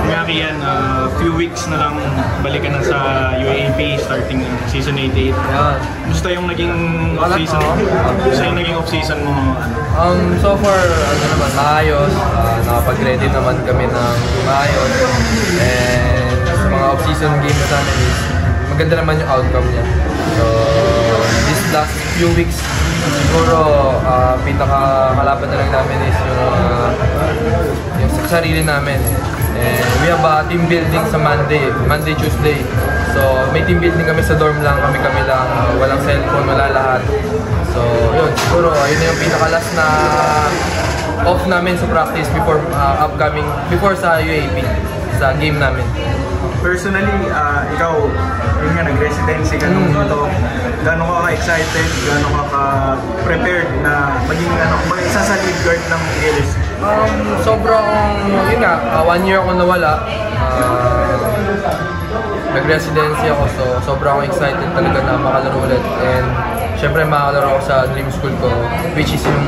Nga Kian, few weeks na lang balikan na sa UAAP starting ng season 88. Gusto yung naging off-season? Gusto yung naging off-season mo? So far, naman, maayos. Nakapag-ready naman kami ng maayos. And sa mga off-season games namin is maganda naman yung outcome niya. So, this last few weeks, siguro pinaka-kalaban na lang namin is yung sa sarili namin. And we have a team building sa Monday, Tuesday. So may team building kami sa dorm lang, kami lang, walang cellphone, wala lahat. So yun, siguro yun yung pinaka-last na off namin sa practice before sa UAAP, sa game namin. Personally, ikaw, yun nga, nag-residency ka nung ito. Gano'n ka ka-excited, gano'n ka ka-prepared na maging isa sa lead guard ng PLS? Sobrang, yun nga, 1 year ako nawala. Nag-residency ako, so sobrang excited talaga na makalaro ulit. And syempre makakalaro ako sa dream school ko, which is yung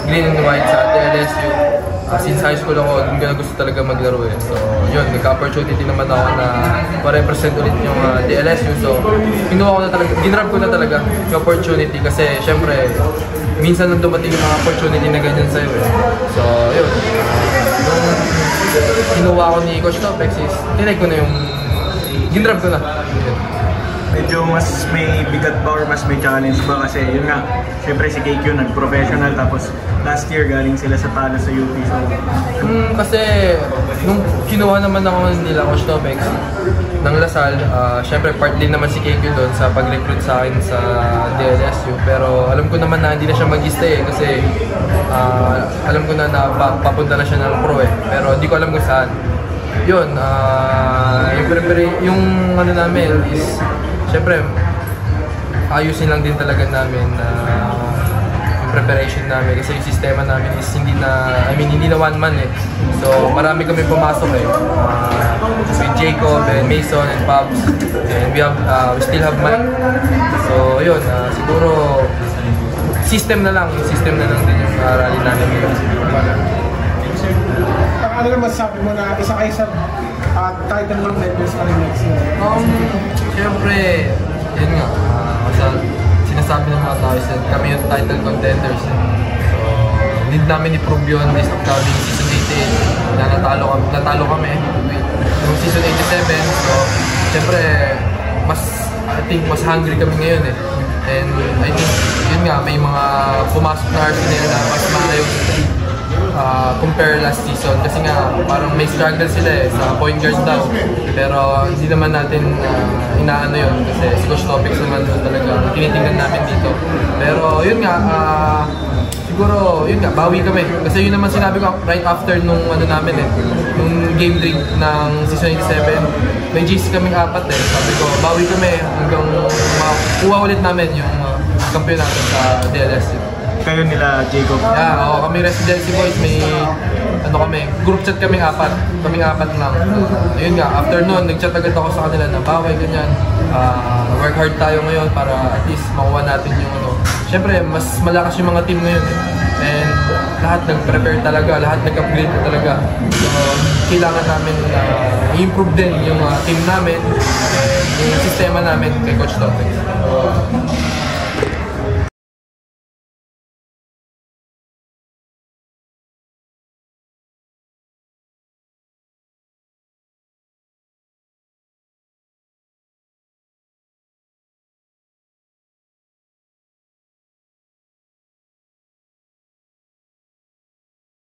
Green and White sa DLSU. Since high school ako, doon ko gusto talaga maglaro eh. So yun, nagka-opportunity naman ako na ma-represent ulit yung DLSU. So kinuha ko na talaga, ginrab ko na talaga yung opportunity kasi syempre minsan nang dumating yung mga opportunity na ganyan sa'yo eh. So yun, nung kinuha ko ni Coach Topex is tinay ko na yung ginrab ko na. Medyo mas may bigat ba or mas may challenge ba kasi yun nga, syempre si KQ nag-professional tapos last year galing sila sa talo sa UP. So kasi nung kinuha naman ako nila Coach Topex ng Lasal, syempre part din naman si KQ doon sa pag-recruit sa akin sa DLSU, pero alam ko naman na hindi na siya mag-stay kasi alam ko na papunta na siya ng pro eh, pero hindi ko alam kung saan. Yun, yung ano namin is syempre, ayusin lang din talaga namin yung preparation namin kasi yung sistema namin is hindi na one man eh. So marami kami pumasok eh. With Jacob and Mason and Pabs, and we still have Mike. So yun, siguro system na lang din yung aralin namin ngayon. Ano naman masasabi mo na isa kayo sa title contenders ka rin next year? Siyempre, yun nga, sinasabi ng mga tao is kami yung title contenders. So, need namin i-prove yun this upcoming season 88 na natalo kami yung season 87. So, siyempre, I think mas hungry kami ngayon eh. And I think, yun nga, may mga pumasok na Arsenal na mas maayos compare last season kasi nga parang may struggle sila eh sa point guard daw, pero hindi naman natin inaano yun kasi si Coach Topex naman doon talaga tinitingnan namin dito. Pero yun nga, siguro yun nga, bawi kami kasi yun naman sinabi ko right after nung ano namin eh, nung game rig ng season 87, may GC kaming 4 eh, sabi ko bawi kami hanggang makuha ulit namin yung kampiyonato sa DLSU. Kayo nila Jacob? Oo, kami residency boys, may kami, group chat kaming 4 lang. Ayun nga, after nun, nag-chat agad ako sa kanila na baway, ganyan. Work hard tayo ngayon para at least makuha natin yung Siyempre, mas malakas yung mga team ngayon eh. And lahat nag-prepare talaga, lahat nag-upgrade talaga. So, kailangan namin i-improve din yung team namin and yung sistema namin kay Coach Topex.